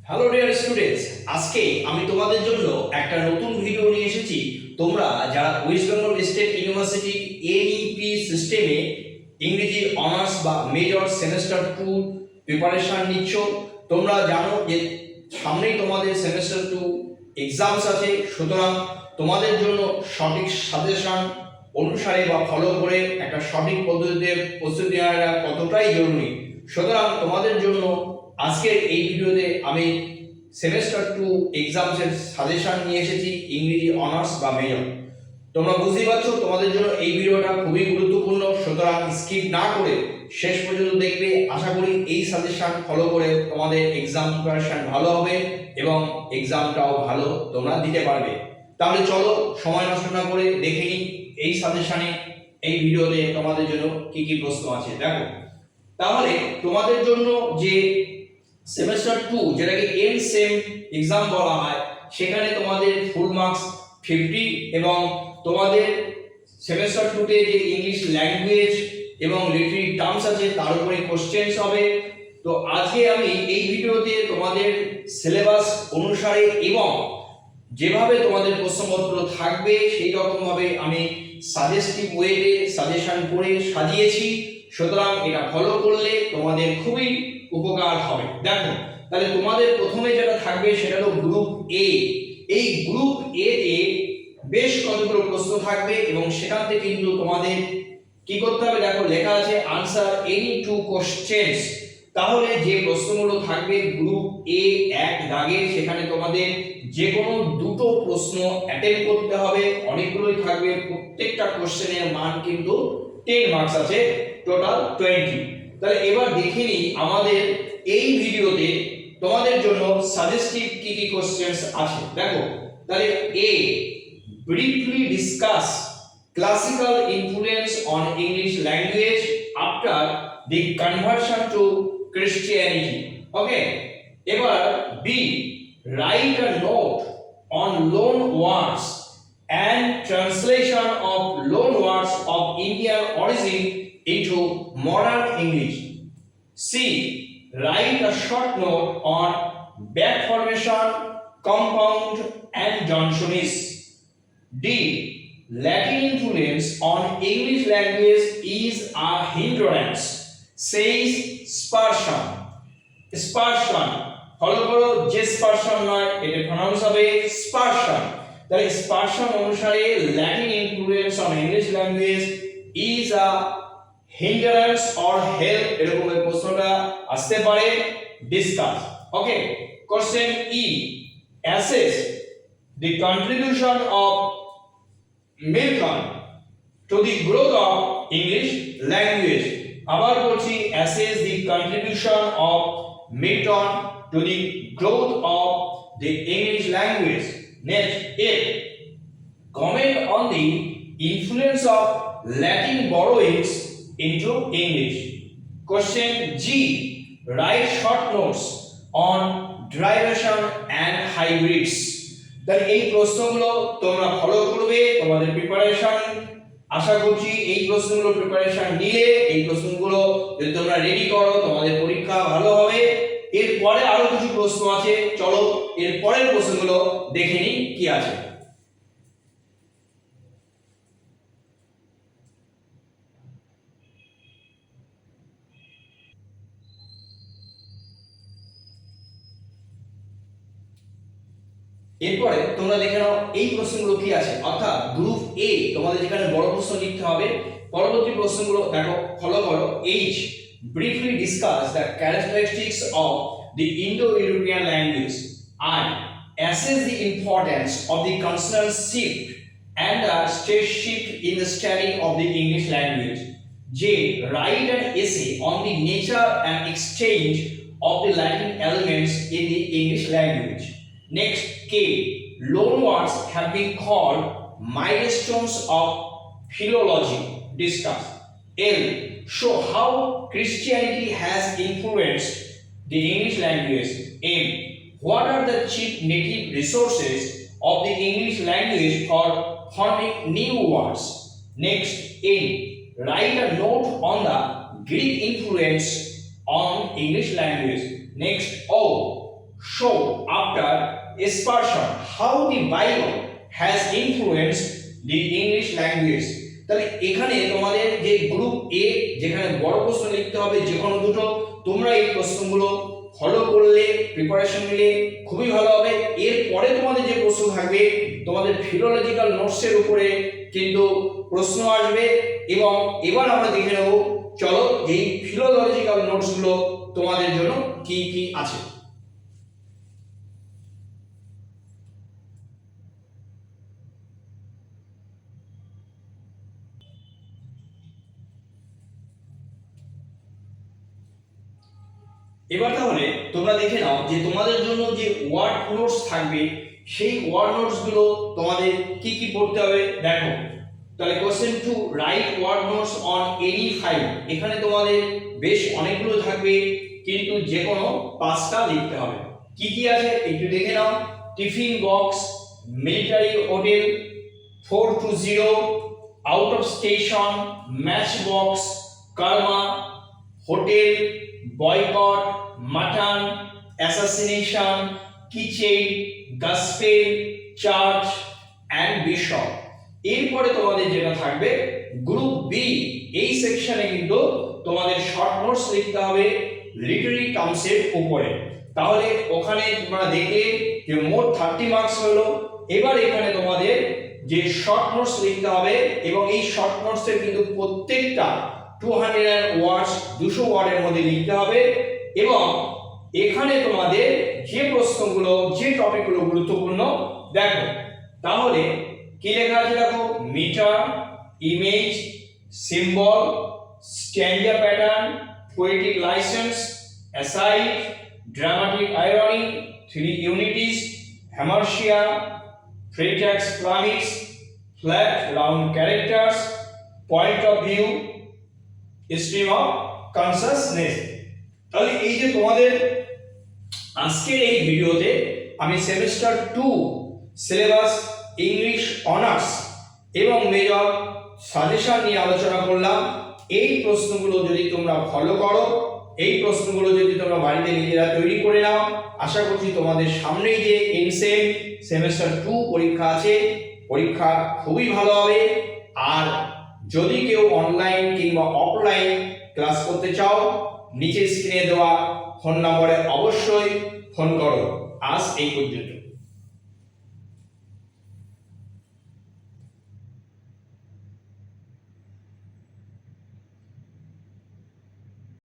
Hello dear students, আজকে আমি তোমাদের জন্য একটা নতুন ভিডিও নিয়ে এসেছি। তোমরা যারা West Bengal state university NEP সিস্টেমে ইংরেজি অনার্স বা মেজর সেমেস্টার 2 প্রিপারেশন নিচ্ছ, তোমরা জানো যে সামনেই তোমাদের সেমেস্টার 2 এক্সামস আছে। সুতরাং তোমাদের জন্য সঠিক সাজেশন অনুসারে বা ফলো করে একটা সঠিক পদ্ধতিতে প্রস্তুতি নেওয়া কতটাই জরুরি। সুতরাং তোমাদের জন্য আজকের এই ভিডিওতে আমি সেমেস্টার 2 এক্সামসের সাজেশন নিয়ে এসেছি ইংরেজি অনার্স বা মেজর। তোমরা বুঝতেই পারছো তোমাদের জন্য এই ভিডিওটা খুবই গুরুত্বপূর্ণ। সুতরাং স্কিপ না করে শেষ পর্যন্ত দেখবে। আশা করি এই সাজেশন ফলো করে তোমাদের এক্সাম প্রিপারেশন ভালো হবে এবং এক্সামটাও ভালো তোমরা দিতে পারবে। তাহলে চলো সময় নষ্ট না করে দেখে নিই এই সাজেশনে এই ভিডিওতে তোমাদের জন্য কি কি প্রশ্ন আছে। দেখো, তাহলে তোমাদের জন্য যে সেমেস্টার 2 যেটাকে এন্ড সেম এক্সাম বলা হয়, সেখানে তোমাদের ফুল মার্কস 50 এবং তোমাদের সেমেস্টার 2 তে যে ইংলিশ ল্যাঙ্গুয়েজ এবং লিটারি টার্মস আছে তার উপরে কোশ্চেনস হবে। তো আজকে আমি এই ভিডিওতে তোমাদের সিলেবাস অনুসারে এবং যেভাবে তোমাদের প্রশ্নপত্র থাকবে সেই রকম ভাবে আমি সাজেস্টিভ ওয়েতে সাজেশন করে সাজিয়েছি। সুতরাং এটা ফলো করলে তোমাদের খুবই উপকার হবে। দেখো, তাহলে তোমাদের প্রথমে যেটা থাকবে সেটা হলো গ্রুপ এ। এই গ্রুপ এ তে বেশ কতগুলো প্রশ্ন থাকবে এবং সেখান থেকে কিন্তু তোমাদের কি করতে হবে, দেখো লেখা আছে আনসার এনি টু কোশ্চেনস। তাহলে যে প্রশ্নগুলো থাকবে গ্রুপ এ এক দাগের, সেখানে তোমাদের যে কোনো দুটো প্রশ্ন অ্যাটেম্প করতে হবে। অনেকগুলোই থাকবে, প্রত্যেকটা কোশ্চেনের মান কিন্তু 10 মার্কস আছে, টোটাল 20। তাহলে এবার দেখে নিই আমাদের এই ভিডিওতে তোমাদের জন্য সাজেস্টিভ কি কি কোশ্চেনস আছে। দেখো, তাহলে A, briefly discuss classical influence on English language after the conversion to Christianity. Okay, এবার B, write a note on loan words and translation of loan words of Indian origin into modern English. C, write a short note on back formation, compound and Johnsonese. D, Latin influence on English language is a hindrance, says Spurgeon. Spurgeon, follow করো, যে স্পার্শন নয়, এটা pronounce হবে স্পার্শন। তাহলে Jespersen অনুসারে Latin influence on English language is a hindrance or help, এরকম এই প্রশ্নটা আসতে পারে। Discuss. Okay, question E, assess the contribution of Milton to the growth of English language. আবার বলছি, assess the contribution of Milton to the growth of the English language. Next, A, comment on the influence of Latin borrowings into English. Question G, write short notes on derivation and hybrids. তাহলে এই প্রশ্নগুলো তোমরা follow করবে তোমাদের preparation. আশা করছি এই প্রশ্নগুলো preparation নিলে, এই প্রশ্নগুলো যদি তোমরা রেডি করো তোমাদের পরীক্ষা ভালো হবে। এরপরে আরো কিছু প্রশ্ন আছে, চলো এর পরের প্রশ্নগুলো দেখে নিই কি আছে। এরপরে তোমরা দেখে নাও এই প্রশ্নগুলো কি আছে, অর্থাৎ গ্রুপ এ তোমাদের যেখানে বড় প্রশ্ন লিখতে হবে। পরবর্তী প্রশ্নগুলো দেখো, ফলো করো। H, briefly discuss the characteristics of the Indo-European language. I, assess the importance of the consonant shift and the stage shift in the study of the English language. J, write an essay on the nature and exchange of the Latin elements in the English language. Next, K, loan words have been called milestones of philology. Discuss. L, show how Christianity has influenced the English language. M, what are the chief native resources of the English language for forming new words? Next, N, write a note on the Greek influence on English language. Next, O, show after aspersion how the Bible has influenced the English language। তাহলে এখানে তোমাদের যে group এ যেখানে বড় প্রশ্ন লিখতে হবে যে কোনো দুটো, তোমরা এই প্রশ্নগুলো ফলো করলে প্রিপারেশন নিলে খুবই ভালো হবে। এরপরে তোমাদের যে প্রশ্ন থাকবে তোমাদের ফিলোলজিক্যাল নোটসের উপরে কিন্তু প্রশ্ন আসবে, এবং এবার আমরা দেখে নেব চলো এই ফিলোলজিক্যাল নোটসগুলো তোমাদের জন্য কি কি আছে। এবার তাহলে তোমরা দেখে নাও যে তোমাদের জন্য যে ওয়ার্ড নোটস থাকবে সেই ওয়ার্ড নোটস গুলো তোমাদের কি কি পড়তে হবে দেখো। তাহলে question to write word notes on any file, এখানে তোমাদের বেশ অনেকগুলো থাকবে কিন্তু যে কোনো 5টা লিখতে হবে। কি কি আছে একটু দেখে নাও। Tiffin box, military hotel, 420, out of station, match box, karma, hotel, boycott, mutton, assassination, kitchen, gospel, church and bishop. এরপরে তোমাদের যেটা থাকবে গ্রুপ বি, এই সেকশনে কিন্তু তোমাদের শর্ট নোটস লিখতে হবে লিটারি টার্মসের উপরে। তাহলে ওখানে তোমরা দেখলে যে মোট 30 মার্কস হলো। এবার এখানে তোমাদের যে শর্ট নোটস লিখতে হবে এবং এই শর্ট নোটসের কিন্তু প্রত্যেকটা 200 ওয়ার্ডস 200 ওয়ার্ডের মধ্যে লিখতে হবে। এবং এখানে তোমাদের যে প্রশ্নগুলো যে টপিকগুলো গুরুত্বপূর্ণ দেখো, তাহলে কি লেখা আছে দেখো। Metre, image, symbol, stanza pattern, poetic licence, aside, dramatic irony, 3 unities, hamartia, Freytag's প্লানিক্স, flat round characters, point of view, stream of consciousness. তাহলে এই যে তোমাদের আজকের এই ভিডিওতে আমি সেমিস্টার 2 সিলেবাস ইংলিশ অনার্স এবং মেজর সাজেশন নিয়ে আলোচনা করলাম। এই প্রশ্নগুলো যদি তোমরা ফলো করো, এই প্রশ্নগুলো যদি তোমরা বাড়িতে নিজেরা তৈরি করে নাও, আশা করছি তোমাদের সামনেই যে এনসেম সেমিস্টার 2 পরীক্ষা আছে, পরীক্ষা খুবই ভালো হবে। আর যদি কেউ অনলাইন কিংবা অফলাইন ক্লাস করতে চাও, নিচে স্ক্রিনে দেওয়া ফোন নম্বরে অবশ্যই ফোন করো। আজ এই পর্যন্ত।